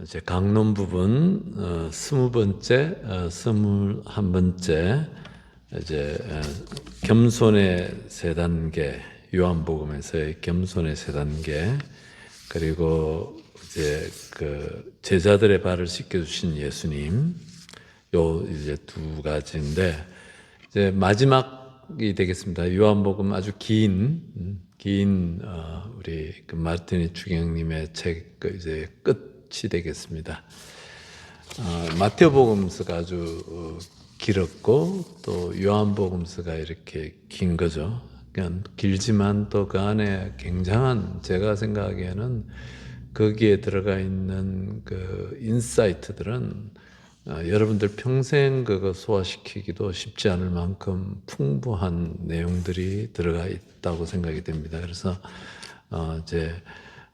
이제 강론 부분 20번째, 21번째 이제 겸손의 세 단계, 요한복음에서의 겸손의 세 단계, 그리고 이제 그 제자들의 발을 씻겨 주신 예수님, 요 이제 두 가지인데 이제 마지막이 되겠습니다. 요한복음 아주 긴 우리 그 마르티니 추경님의 책 이제 끝이 되겠습니다. 마태복음서가 아주 길었고 또 요한복음서가 이렇게 긴 거죠. 그냥 길지만 또 그 안에 굉장한, 제가 생각하기에는 거기에 들어가 있는 그 인사이트들은 여러분들 평생 그거 소화시키기도 쉽지 않을 만큼 풍부한 내용들이 들어가 있다고 생각이 됩니다. 그래서 이제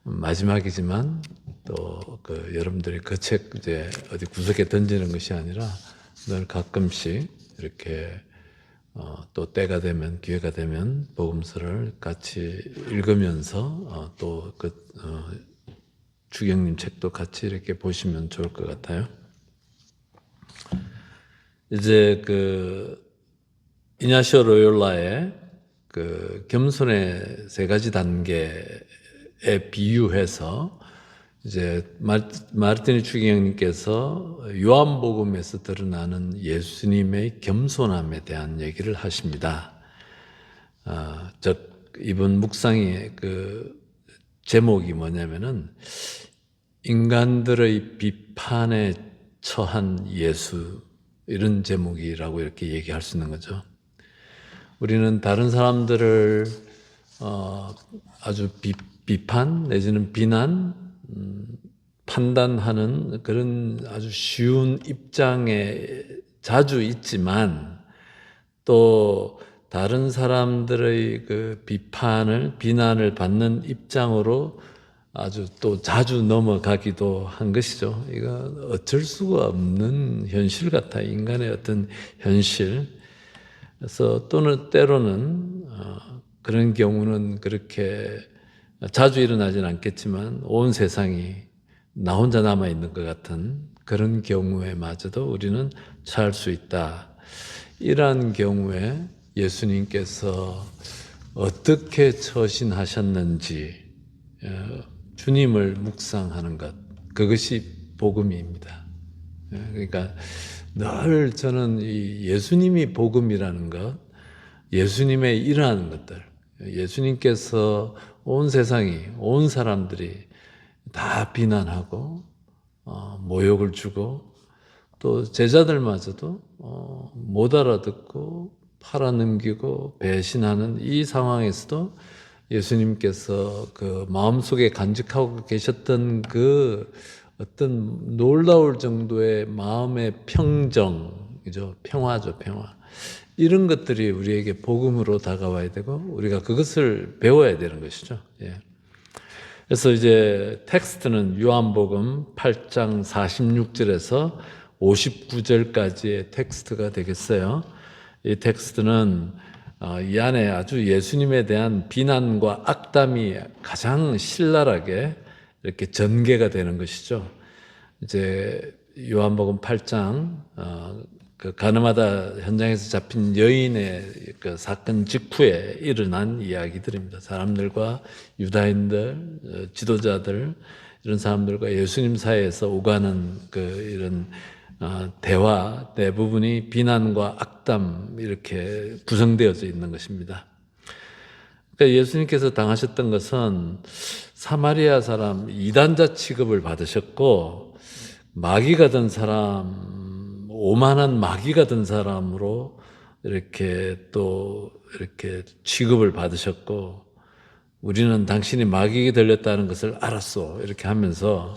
마지막이지만 또 그 여러분들이 그 책 이제 어디 구석에 던지는 것이 아니라 늘 가끔씩 이렇게 또 때가 되면, 기회가 되면 복음서를 같이 읽으면서 또 그 주경님 책도 같이 이렇게 보시면 좋을 것 같아요. 이제 그 이냐시오 로욜라의 그 겸손의 세 가지 단계에 비유해서 이제 마르티니 추기경님께서 요한복음에서 드러나는 예수님의 겸손함에 대한 얘기를 하십니다. 즉 이번 묵상의 그 제목이 뭐냐면은 인간들의 비판에 처한 예수, 이런 제목이라고 이렇게 얘기할 수 있는 거죠. 우리는 다른 사람들을 아주 비판 내지는 비난, 판단하는 그런 아주 쉬운 입장에 자주 있지만 또 다른 사람들의 그 비난을 받는 입장으로 아주 또 자주 넘어가기도 한 것이죠. 이거 어쩔 수가 없는 현실 같아요. 인간의 어떤 현실. 그래서 또는 때로는 그런 경우는 그렇게 자주 일어나진 않겠지만 온 세상이 나 혼자 남아있는 것 같은 그런 경우에마저도 우리는 처할 수 있다. 이러한 경우에 예수님께서 어떻게 처신하셨는지 주님을 묵상하는 것, 그것이 복음입니다. 그러니까 늘 저는 이 예수님이 복음이라는 것, 예수님의 일하는 것들, 예수님께서 온 세상이, 온 사람들이 다 비난하고 모욕을 주고 또 제자들마저도 못 알아듣고 팔아넘기고 배신하는 이 상황에서도 예수님께서 그 마음속에 간직하고 계셨던 그 어떤 놀라울 정도의 마음의 평정이죠. 평화죠, 평화. 이런 것들이 우리에게 복음으로 다가와야 되고 우리가 그것을 배워야 되는 것이죠. 예. 그래서 이제 텍스트는 요한복음 8장 46절에서 59절까지의 텍스트가 되겠어요. 이 텍스트는 이 안에 아주 예수님에 대한 비난과 악담이 가장 신랄하게 이렇게 전개가 되는 것이죠. 이제 요한복음 8장 그 가늠하다 현장에서 잡힌 여인의 그 사건 직후에 일어난 이야기들입니다. 사람들과 유다인들, 지도자들, 이런 사람들과 예수님 사이에서 오가는 그 이런 대화 대부분이 비난과 악담 이렇게 구성되어져 있는 것입니다. 그러니까 예수님께서 당하셨던 것은 사마리아 사람 이단자 취급을 받으셨고 마귀가 든 사람, 오만한 마귀가 든 사람으로 이렇게 또 이렇게 취급을 받으셨고 우리는 당신이 마귀에 들렸다는 것을 알았소 이렇게 하면서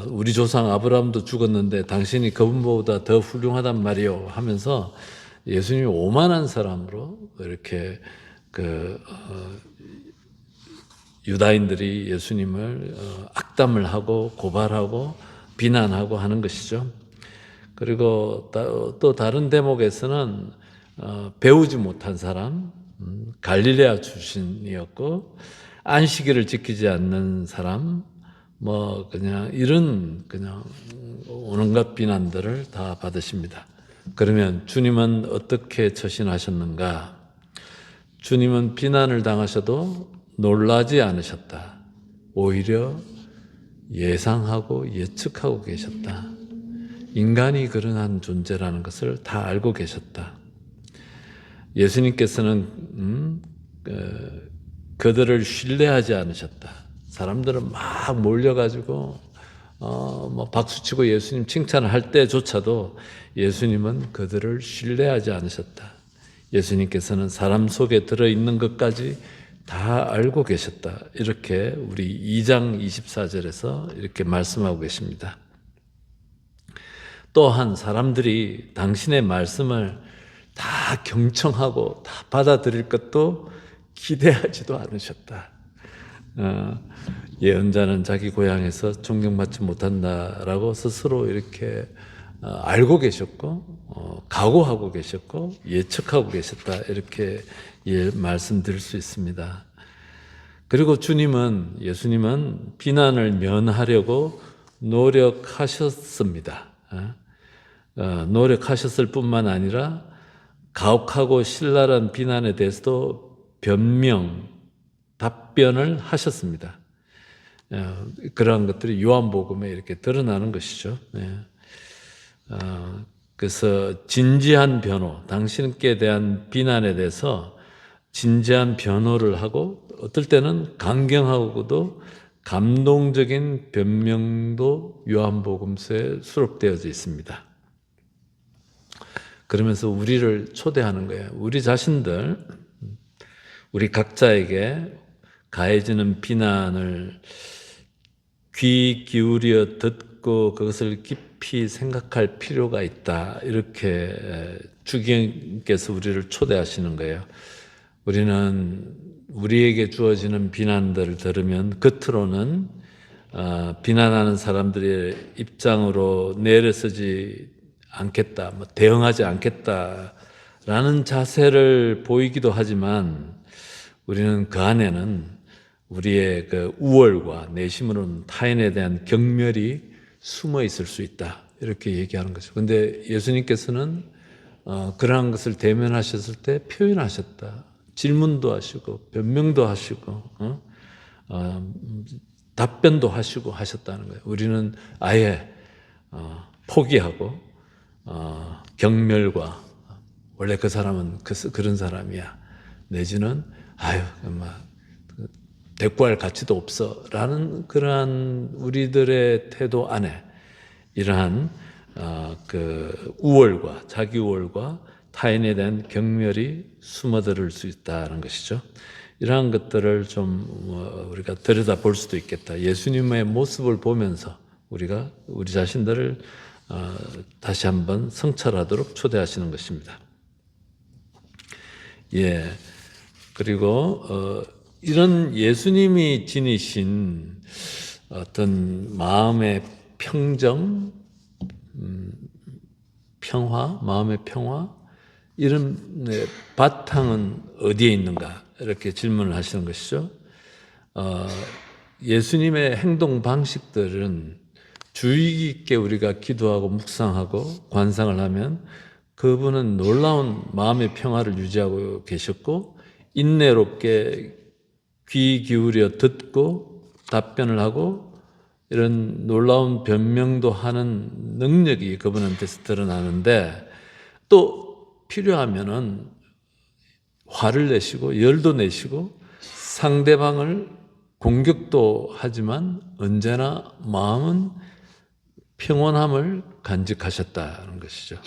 우리 조상 아브라함도 죽었는데 당신이 그분보다 더 훌륭하단 말이요 하면서 예수님이 오만한 사람으로 이렇게 유다인들이 예수님을 악담을 하고 고발하고 비난하고 하는 것이죠. 그리고 또 다른 대목에서는 배우지 못한 사람, 갈릴레아 출신이었고 안식일을 지키지 않는 사람, 뭐 그냥 이런 그냥 온갖 비난들을 다 받으십니다. 그러면 주님은 어떻게 처신하셨는가? 주님은 비난을 당하셔도 놀라지 않으셨다. 오히려 예상하고 예측하고 계셨다. 인간이 그러한 존재라는 것을 다 알고 계셨다. 예수님께서는 그들을 신뢰하지 않으셨다. 사람들은 막 몰려가지고 뭐 박수치고 예수님 칭찬을 할 때조차도 예수님은 그들을 신뢰하지 않으셨다. 예수님께서는 사람 속에 들어있는 것까지 다 알고 계셨다. 이렇게 우리 2장 24절에서 이렇게 말씀하고 계십니다. 또한 사람들이 당신의 말씀을 다 경청하고 다 받아들일 것도 기대하지도 않으셨다. 예언자는 자기 고향에서 존경받지 못한다라고 스스로 이렇게 알고 계셨고 각오하고 계셨고 예측하고 계셨다. 이렇게 말씀드릴 수 있습니다. 그리고 예수님은 비난을 면하려고 노력하셨습니다. 노력하셨을 뿐만 아니라 가혹하고 신랄한 비난에 대해서도 답변을 하셨습니다. 그러한 것들이 요한복음에 이렇게 드러나는 것이죠. 그래서 진지한 변호, 당신께 대한 비난에 대해서 진지한 변호를 하고 어떨 때는 강경하고도 감동적인 변명도 요한복음서에 수록되어져 있습니다. 그러면서 우리를 초대하는 거예요. 우리 자신들, 우리 각자에게 가해지는 비난을 귀 기울여 듣고 그것을 깊이 생각할 필요가 있다. 이렇게 주님께서 우리를 초대하시는 거예요. 우리는 우리에게 주어지는 비난들을 들으면 겉으로는 비난하는 사람들의 입장으로 내려서지 않겠다, 대응하지 않겠다라는 자세를 보이기도 하지만 우리는 그 안에는 우리의 그 우월과 내심으로는 타인에 대한 경멸이 숨어 있을 수 있다. 이렇게 얘기하는 거죠. 그런데 예수님께서는 그러한 것을 대면하셨을 때 표현하셨다. 질문도 하시고 변명도 하시고 답변도 하시고 하셨다는 거예요. 우리는 아예 포기하고 경멸과 원래 그 사람은 그런 사람이야 내지는 대꾸할 가치도 없어 라는 그러한 우리들의 태도 안에 이러한 그 우월과 자기 우월과 타인에 대한 경멸이 숨어들을 수 있다는 것이죠. 이러한 것들을 좀 우리가 들여다볼 수도 있겠다. 예수님의 모습을 보면서 우리가 우리 자신들을 다시 한번 성찰하도록 초대하시는 것입니다. 그리고 이런 예수님이 지니신 어떤 마음의 평정, 마음의 평화, 이런 바탕은 어디에 있는가? 이렇게 질문을 하시는 것이죠. 예수님의 행동 방식들은 주의 깊게 우리가 기도하고 묵상하고 관상을 하면 그분은 놀라운 마음의 평화를 유지하고 계셨고 인내롭게 귀 기울여 듣고 답변을 하고 이런 놀라운 변명도 하는 능력이 그분한테서 드러나는데 또 필요하면은 화를 내시고 열도 내시고 상대방을 공격도 하지만 언제나 마음은 평온함을 간직하셨다는 것이죠.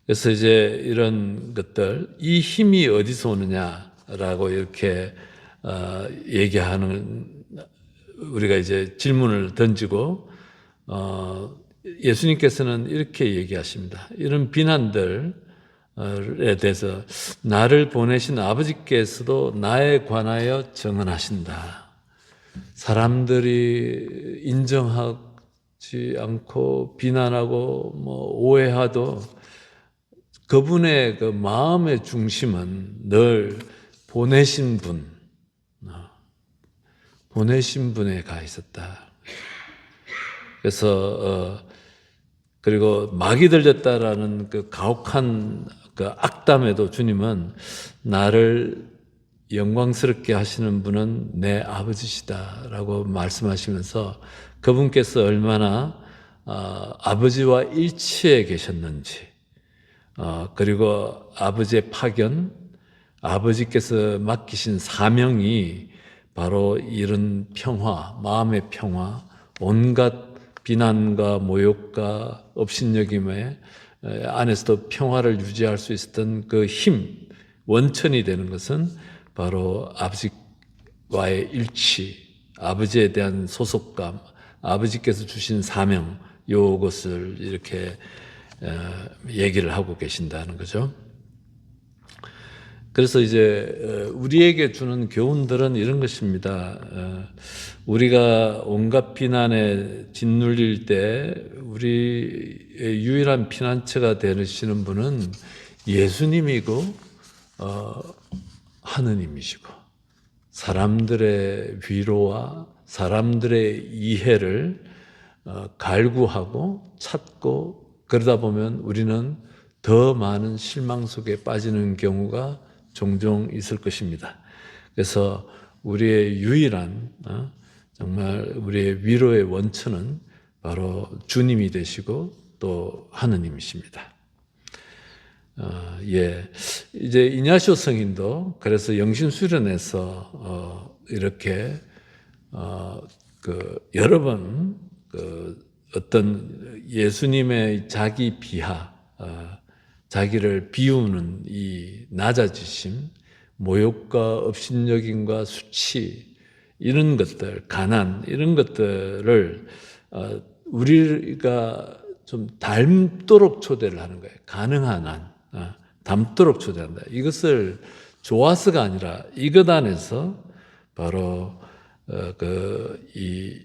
그래서 이제 이런 것들, 이 힘이 어디서 오느냐라고 이렇게 얘기하는 우리가 이제 질문을 던지고 예수님께서는 이렇게 얘기하십니다. 이런 비난들에 대해서 나를 보내신 아버지께서도 나에 관하여 정언하신다. 사람들이 인정하지 않고 비난하고 오해하도 그분의 그 마음의 중심은 늘 보내신 분, 보내신 분에 가 있었다. 그래서 그리고 막이 들렸다라는 그 가혹한 그 악담에도 주님은 나를 영광스럽게 하시는 분은 내 아버지시다라고 말씀하시면서 그분께서 얼마나 아버지와 일치해 계셨는지, 그리고 아버지의 파견, 아버지께서 맡기신 사명이 바로 이런 평화, 마음의 평화, 온갖 비난과 모욕과 업신여김에 안에서도 평화를 유지할 수 있었던 그 힘, 원천이 되는 것은 바로 아버지와의 일치, 아버지에 대한 소속감, 아버지께서 주신 사명, 요것을 이렇게 얘기를 하고 계신다는 거죠. 그래서 이제 우리에게 주는 교훈들은 이런 것입니다. 우리가 온갖 비난에 짓눌릴 때 우리의 유일한 피난처가 되시는 분은 예수님이고 하느님이시고, 사람들의 위로와 사람들의 이해를 갈구하고 찾고, 그러다 보면 우리는 더 많은 실망 속에 빠지는 경우가 종종 있을 것입니다. 그래서 우리의 유일한 정말 우리의 위로의 원천은 바로 주님이 되시고 또 하느님이십니다. 이제 이냐시오 성인도 그래서 영신수련에서 이렇게 여러 번 어떤 예수님의 자기 비하, 자기를 비우는 이 낮아지심, 모욕과 업신여김과 수치, 이런 것들, 가난, 이런 것들을 우리가 좀 닮도록 초대를 하는 거예요. 가능한 한 닮도록 초대한다. 이것을 좋아서가 아니라 이것 안에서 바로 이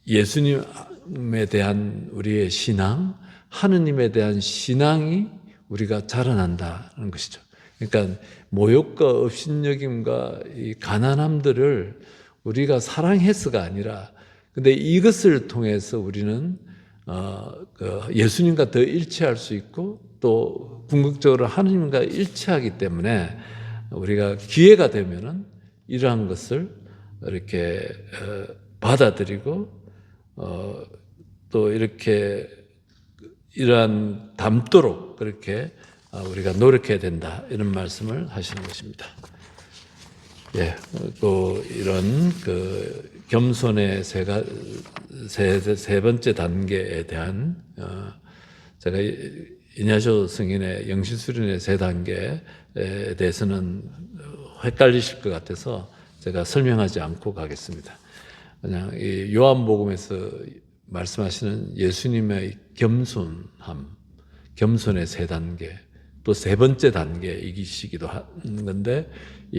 예수님에 대한 우리의 신앙, 하느님에 대한 신앙이 우리가 자라난다는 것이죠. 그러니까 모욕과 업신여김과 이 가난함들을 우리가 사랑해서가 아니라, 근데 이것을 통해서 우리는 예수님과 더 일치할 수 있고 또 궁극적으로 하느님과 일치하기 때문에 우리가 기회가 되면은 이러한 것을 이렇게 받아들이고 또 이렇게 이러한 닮도록 그렇게 우리가 노력해야 된다, 이런 말씀을 하시는 것입니다. 또 이런 겸손의 세 번째 단계에 대한 제가 이냐시오 승인의 영신수련의 세 단계에 대해서는 헷갈리실 것 같아서 제가 설명하지 않고 가겠습니다. 그냥 이 요한복음에서 말씀하시는 예수님의 겸손함, 겸손의 세 단계, 또 세 번째 단계이시기도 하는 건데,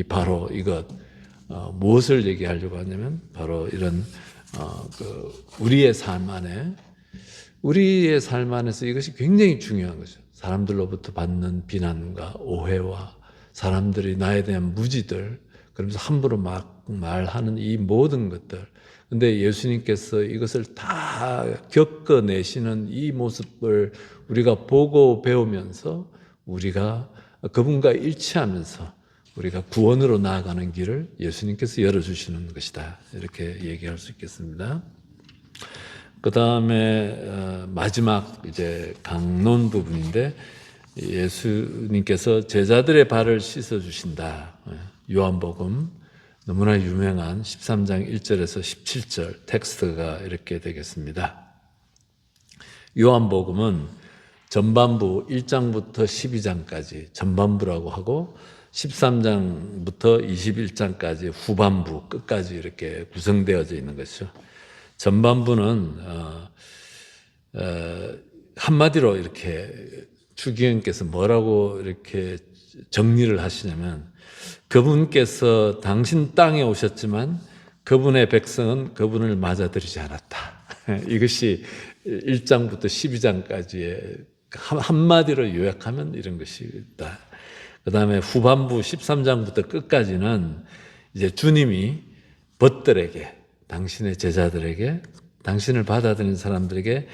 바로 이것 무엇을 얘기하려고 하냐면 바로 이런 우리의 삶 안에서 이것이 굉장히 중요한 거죠. 사람들로부터 받는 비난과 오해와 사람들이 나에 대한 무지들, 그러면서 함부로 막 말하는 이 모든 것들. 근데 예수님께서 이것을 다 겪어내시는 이 모습을 우리가 보고 배우면서 우리가 그분과 일치하면서 우리가 구원으로 나아가는 길을 예수님께서 열어주시는 것이다, 이렇게 얘기할 수 있겠습니다. 그 다음에 마지막 이제 강론 부분인데, 예수님께서 제자들의 발을 씻어주신다. 요한복음 너무나 유명한 13장 1절에서 17절 텍스트가 이렇게 되겠습니다. 요한복음은 전반부 1장부터 12장까지 전반부라고 하고, 13장부터 21장까지 후반부 끝까지 이렇게 구성되어져 있는 것이죠. 전반부는 한마디로 이렇게 주기현께서 뭐라고 이렇게 정리를 하시냐면, 그분께서 당신 땅에 오셨지만 그분의 백성은 그분을 맞아들이지 않았다. 이것이 1장부터 12장까지의 한마디로 요약하면 이런 것이 있다. 그 다음에 후반부 13장부터 끝까지는 이제 주님이 벗들에게, 당신의 제자들에게, 당신을 받아들인 사람들에게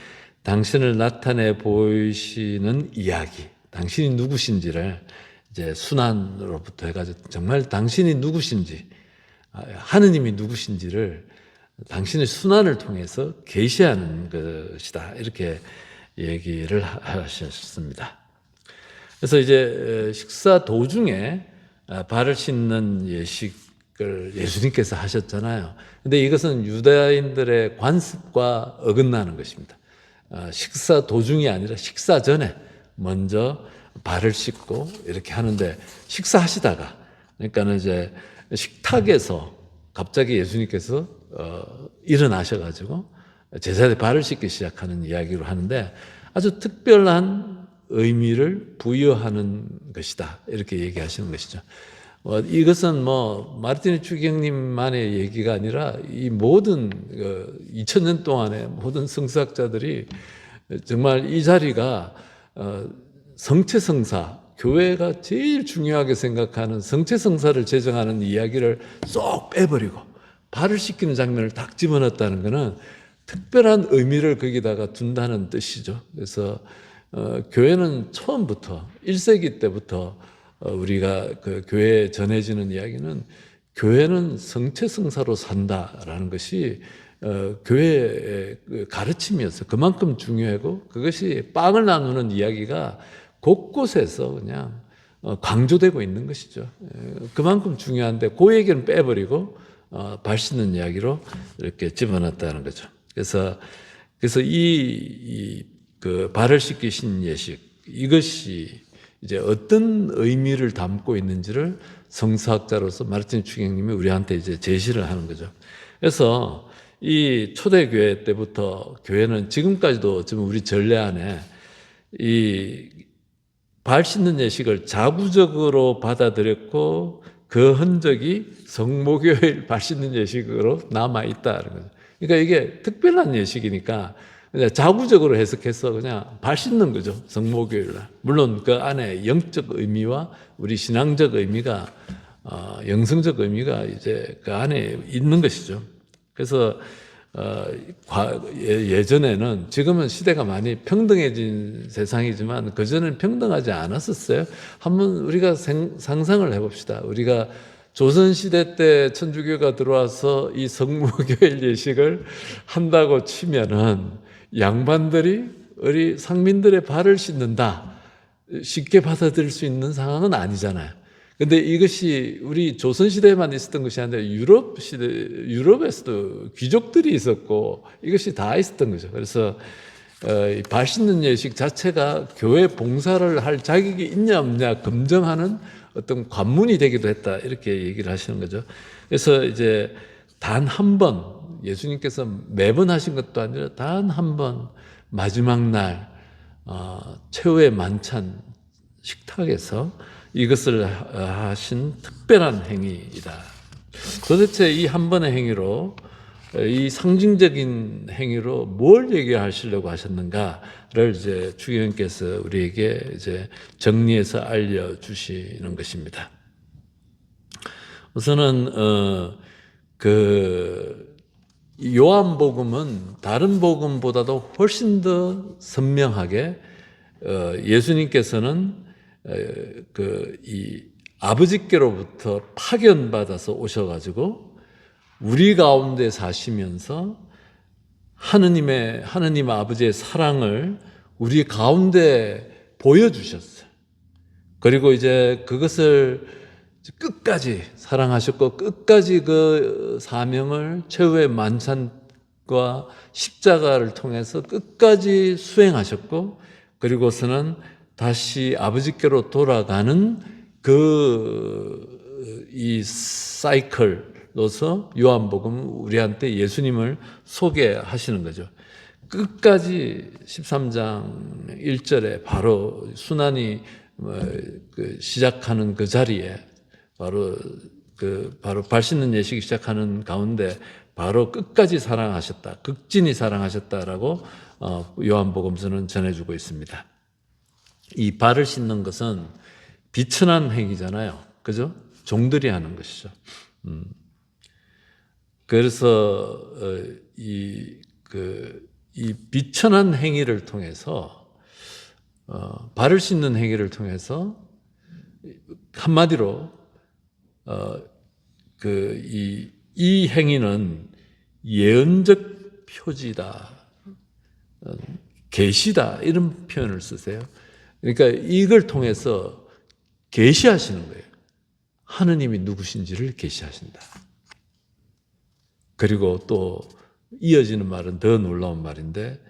당신을 나타내 보이시는 이야기, 당신이 누구신지를 이제 순환으로부터 해가지고 정말 당신이 누구신지, 하느님이 누구신지를 당신의 순환을 통해서 계시하는 것이다. 이렇게 얘기를 하셨습니다. 그래서 이제 식사 도중에 발을 씻는 예식을 예수님께서 하셨잖아요. 근데 이것은 유다인들의 관습과 어긋나는 것입니다. 식사 도중이 아니라 식사 전에 먼저 발을 씻고 이렇게 하는데, 식사하시다가, 그러니까는 이제 식탁에서 갑자기 예수님께서 일어나셔가지고 제자들의 발을 씻기 시작하는 이야기로 하는데, 아주 특별한 의미를 부여하는 것이다. 이렇게 얘기하시는 것이죠. 이것은 마르틴 추기경님만의 얘기가 아니라 이 모든 2000년 동안의 모든 성서학자들이 정말 이 자리가 성체성사, 교회가 제일 중요하게 생각하는 성체성사를 제정하는 이야기를 쏙 빼버리고 발을 씻기는 장면을 딱 집어넣었다는 것은 특별한 의미를 거기다가 둔다는 뜻이죠. 그래서 교회는 처음부터 1세기 때부터 우리가 그 교회에 전해지는 이야기는, 교회는 성체성사로 산다라는 것이 교회의 가르침이었어요. 그만큼 중요하고 그것이 빵을 나누는 이야기가 곳곳에서 그냥 강조되고 있는 것이죠. 그만큼 중요한데 그 얘기는 빼버리고 발 씻는 이야기로 이렇게 집어넣었다는 거죠. 그래서 그 발을 씻기신 예식, 이것이 이제 어떤 의미를 담고 있는지를 성서학자로서 마르틴 추기경님이 우리한테 이제 제시를 하는 거죠. 그래서 이 초대교회 때부터 교회는 지금까지도 지금 우리 전례 안에 이 발 씻는 예식을 자구적으로 받아들였고, 그 흔적이 성모교회의 발 씻는 예식으로 남아있다는 거죠. 그러니까 이게 특별한 예식이니까 그냥 자구적으로 해석해서 그냥 발 씻는 거죠. 성모교회를. 물론 그 안에 영적 의미와 우리 신앙적 의미가, 영성적 의미가 이제 그 안에 있는 것이죠. 그래서 예전에는, 지금은 시대가 많이 평등해진 세상이지만 그전에는 평등하지 않았었어요. 한번 우리가 상상을 해봅시다. 우리가 조선시대 때 천주교가 들어와서 이 성모교회 예식을 한다고 치면은 양반들이 우리 상민들의 발을 씻는다, 쉽게 받아들일 수 있는 상황은 아니잖아요. 근데 이것이 우리 조선시대에만 있었던 것이 아니라 유럽에서도 귀족들이 있었고 이것이 다 있었던 거죠. 그래서 발 씻는 예식 자체가 교회 봉사를 할 자격이 있냐 없냐 검증하는 어떤 관문이 되기도 했다, 이렇게 얘기를 하시는 거죠. 그래서 이제 단 한 번, 예수님께서 매번 하신 것도 아니라 단 한 번, 마지막 날 최후의 만찬 식탁에서 이것을 하신 특별한 행위이다. 도대체 이 한 번의 행위로, 이 상징적인 행위로 뭘 얘기하시려고 하셨는가를 이제 추기경님께서 우리에게 이제 정리해서 알려주시는 것입니다. 우선은 요한복음은 다른 복음보다도 훨씬 더 선명하게 예수님께서는 이 아버지께로부터 파견받아서 오셔가지고 우리 가운데 사시면서 하느님 아버지의 사랑을 우리 가운데 보여주셨어요. 그리고 이제 그것을 끝까지 사랑하셨고, 끝까지 그 사명을 최후의 만찬과 십자가를 통해서 끝까지 수행하셨고, 그리고서는 다시 아버지께로 돌아가는 이 사이클로서 요한복음 우리한테 예수님을 소개하시는 거죠. 끝까지 13장 1절에 바로 순환이 시작하는 그 자리에 바로 발 씻는 예식이 시작하는 가운데 바로 끝까지 사랑하셨다, 극진히 사랑하셨다라고 요한복음서는 전해주고 있습니다. 이 발을 씻는 것은 비천한 행위잖아요. 그죠? 종들이 하는 것이죠. 그래서 이 비천한 행위를 통해서 발을 씻는 행위를 통해서 한마디로 이 행위는 예언적 표지다, 계시다 이런 표현을 쓰세요. 그러니까 이걸 통해서 계시하시는 거예요. 하느님이 누구신지를 계시하신다. 그리고 또 이어지는 말은 더 놀라운 말인데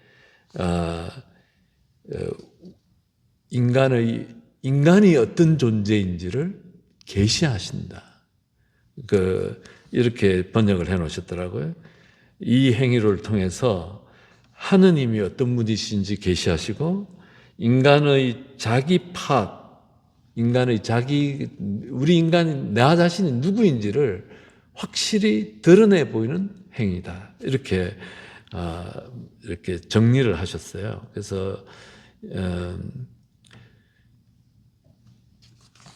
인간이 어떤 존재인지를 계시하신다. 이렇게 번역을 해놓으셨더라고요. 이 행위를 통해서 하느님이 어떤 분이신지 계시하시고 인간의 자기 파악, 우리 인간 나 자신이 누구인지를 확실히 드러내 보이는 행위다. 이렇게 정리를 하셨어요.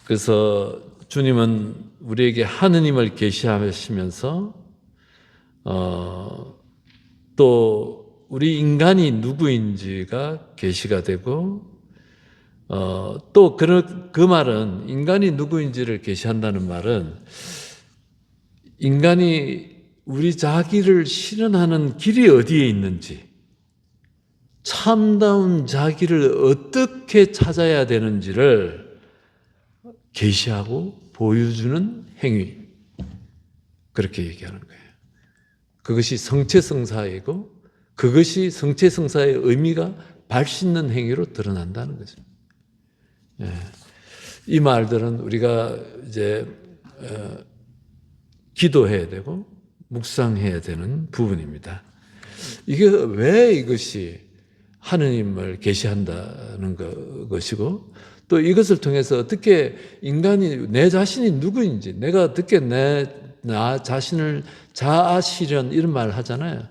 그래서 주님은 우리에게 하느님을 계시하시면서 또 우리 인간이 누구인지가 계시가 되고 또 그 말은 인간이 누구인지를 계시한다는 말은 인간이 우리 자기를 실현하는 길이 어디에 있는지 참다운 자기를 어떻게 찾아야 되는지를 계시하고 보여주는 행위, 그렇게 얘기하는 거예요. 그것이 성체성사이고 그것이 성체성사의 의미가 발 씻는 행위로 드러난다는 거죠. 이 말들은 우리가 이제 기도해야 되고 묵상해야 되는 부분입니다. 이게 왜 이것이 하느님을 계시한다는 것이고 또 이것을 통해서 어떻게 인간이 내 자신이 누구인지 내가 어떻게 나 자신을 자아실현 이런 말 하잖아요.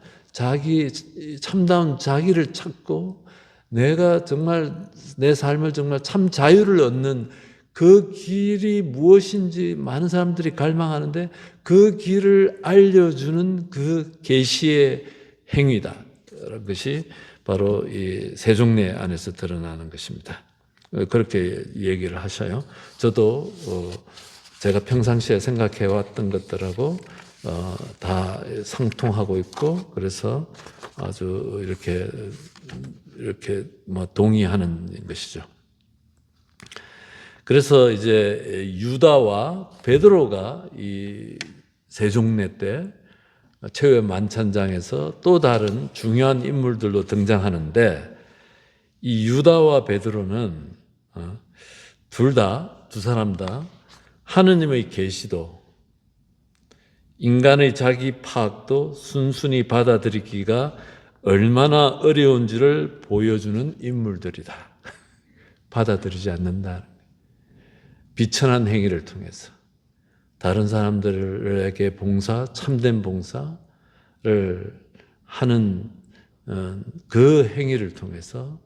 참다운 자기를 찾고 내가 정말 내 삶을 정말 참 자유를 얻는 그 길이 무엇인지 많은 사람들이 갈망하는데 그 길을 알려주는 그 계시의 행위다. 라는 것이 바로 이 세종례 안에서 드러나는 것입니다. 그렇게 얘기를 하셔요. 저도 제가 평상시에 생각해 왔던 것들하고 다 상통하고 있고 그래서 아주 이렇게 동의하는 것이죠. 그래서 이제 유다와 베드로가 이 세종례 때 최후의 만찬장에서 또 다른 중요한 인물들로 등장하는데 이 유다와 베드로는 두 사람 다 하느님의 계시도 인간의 자기 파악도 순순히 받아들이기가 얼마나 어려운지를 보여주는 인물들이다. 받아들이지 않는다. 비천한 행위를 통해서 다른 사람들에게 참된 봉사를 하는 그 행위를 통해서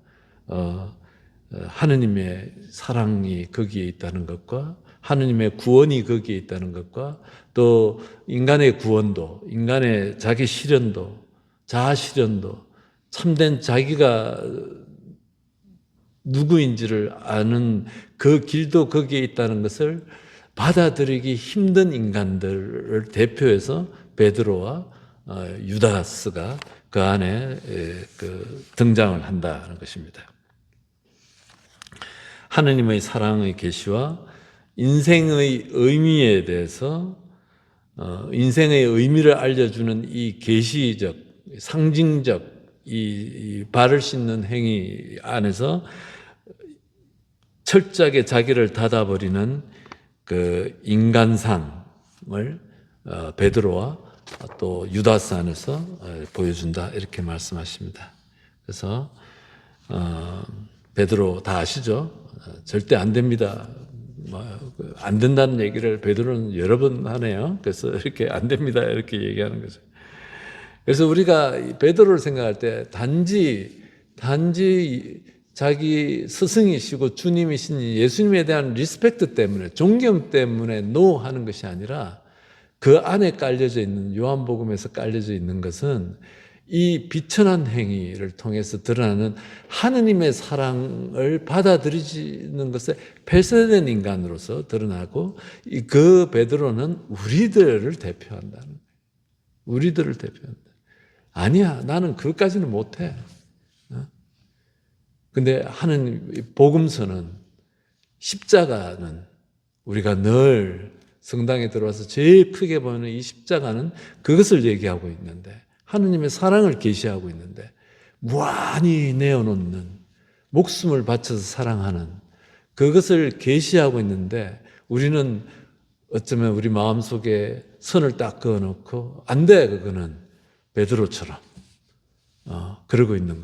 하느님의 사랑이 거기에 있다는 것과 하느님의 구원이 거기에 있다는 것과 또 인간의 구원도, 인간의 자기 실현도, 자아 실현도, 참된 자기가 누구인지를 아는 그 길도 거기에 있다는 것을 받아들이기 힘든 인간들을 대표해서 베드로와 유다스가 그 안에 등장을 한다는 것입니다. 하느님의 사랑의 계시와 인생의 의미에 대해서 인생의 의미를 알려주는 이 계시적, 상징적 이 발을 씻는 행위 안에서 철저하게 자기를 닫아버리는 그 인간상을 베드로와 또 유다스 안에서 보여준다 이렇게 말씀하십니다. 그래서 베드로 다 아시죠? 절대 안 됩니다. 안 된다는 얘기를 베드로는 여러 번 하네요. 그래서 이렇게 안 됩니다 이렇게 얘기하는 거죠. 그래서 우리가 베드로를 생각할 때 단지 자기 스승이시고 주님이신 예수님에 대한 리스펙트 때문에 존경 때문에 노 하는 것이 아니라 그 안에 깔려져 있는, 요한복음에서 깔려져 있는 것은 이 비천한 행위를 통해서 드러나는 하느님의 사랑을 받아들이는 것에 폐쇄된 인간으로서 드러나고, 그 베드로는 우리들을 대표한다는 거예요. 우리들을 대표한다. 아니야, 나는 그것까지는 못해. 근데 하느님 복음서는, 십자가는, 우리가 늘 성당에 들어와서 제일 크게 보는 이 십자가는 그것을 얘기하고 있는데, 하느님의 사랑을 계시하고 있는데, 무한히 내어놓는, 목숨을 바쳐서 사랑하는 그것을 계시하고 있는데, 우리는 어쩌면 우리 마음속에 선을 딱 그어놓고 안 돼, 그거는 베드로처럼 그러고 있는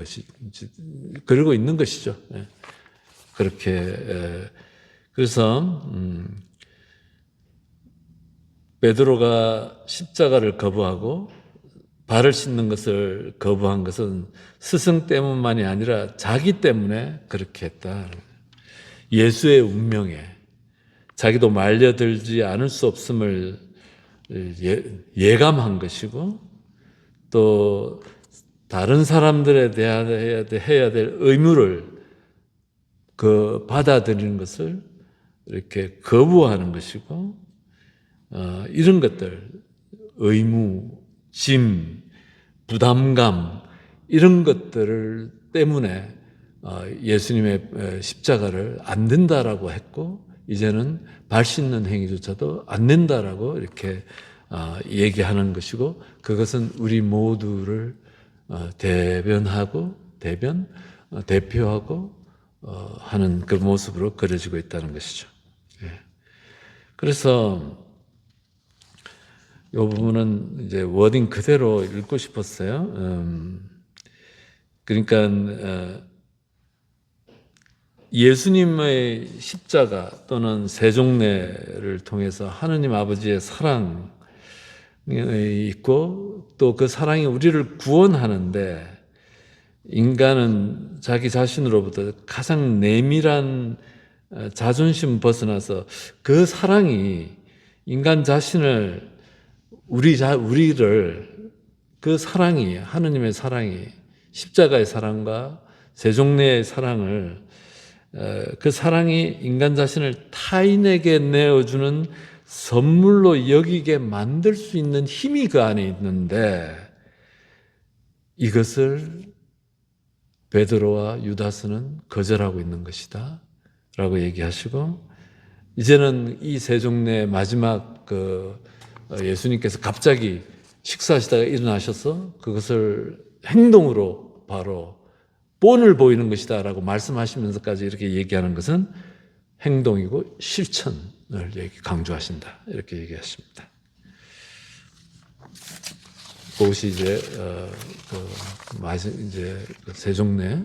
것이죠. 예. 그렇게 그래서 베드로가 십자가를 거부하고 발을 씻는 것을 거부한 것은 스승 때문만이 아니라 자기 때문에 그렇게 했다. 예수의 운명에 자기도 말려들지 않을 수 없음을 예감한 것이고, 또 다른 사람들에 대해 해야 될 의무를 받아들이는 것을 이렇게 거부하는 것이고, 이런 것들, 의무, 짐, 부담감, 이런 것들 때문에 예수님의 십자가를 안 된다라고 했고, 이제는 발 씻는 행위조차도 안 된다라고 이렇게 얘기하는 것이고, 그것은 우리 모두를 대표하고 하는 그 모습으로 그려지고 있다는 것이죠. 그래서 이 부분은 이제 워딩 그대로 읽고 싶었어요. 그러니까 예수님의 십자가 또는 세종례를 통해서 하느님 아버지의 사랑이 있고, 또 그 사랑이 우리를 구원하는데, 인간은 자기 자신으로부터 가장 내밀한 자존심 벗어나서 그 사랑이 인간 자신을, 우리를, 그 사랑이, 하느님의 사랑이, 십자가의 사랑과 세종례의 사랑을, 그 사랑이 인간 자신을 타인에게 내어주는 선물로 여기게 만들 수 있는 힘이 그 안에 있는데, 이것을 베드로와 유다스는 거절하고 있는 것이다 라고 얘기하시고, 이제는 이 세종례 마지막 예수님께서 갑자기 식사하시다가 일어나셔서 그것을 행동으로 바로 본을 보이는 것이다 라고 말씀하시면서까지 이렇게 얘기하는 것은 행동이고 실천을 강조하신다, 이렇게 얘기하십니다. 그것이 이제 세종례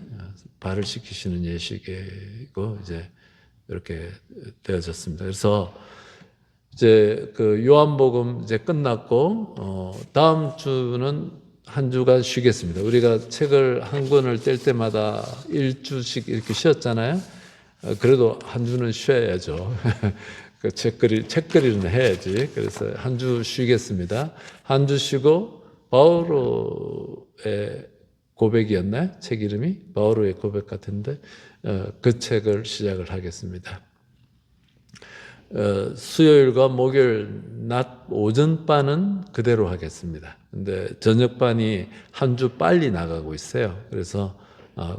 발을 씻기시는 예식이고 이제 이렇게 되어졌습니다. 그래서 이제 요한복음 이제 끝났고, 다음 주는 한 주간 쉬겠습니다. 우리가 책을 한 권을 뗄 때마다 1주씩 이렇게 쉬었잖아요. 그래도 한 주는 쉬어야죠. 그 책거리는 해야지. 그래서 한 주 쉬겠습니다. 한 주 쉬고 바오로의 고백이었나요? 책 이름이 바오로의 고백 같은데 그 책을 시작을 하겠습니다. 수요일과 목요일 낮 오전반은 그대로 하겠습니다. 근데 저녁반이 한 주 빨리 나가고 있어요. 그래서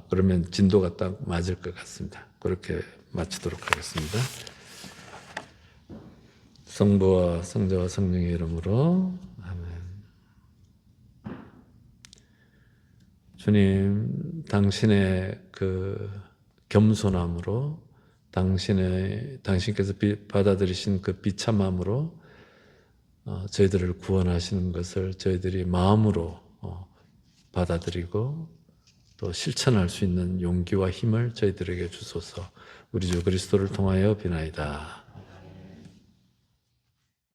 그러면 진도가 딱 맞을 것 같습니다. 그렇게 마치도록 하겠습니다. 성부와 성자와 성령의 이름으로 아멘. 주님, 당신의 그 겸손함으로, 당신께서 받아들이신 그 비참함으로 저희들을 구원하시는 것을 저희들이 마음으로 받아들이고 또 실천할 수 있는 용기와 힘을 저희들에게 주소서. 우리 주 그리스도를 통하여 비나이다.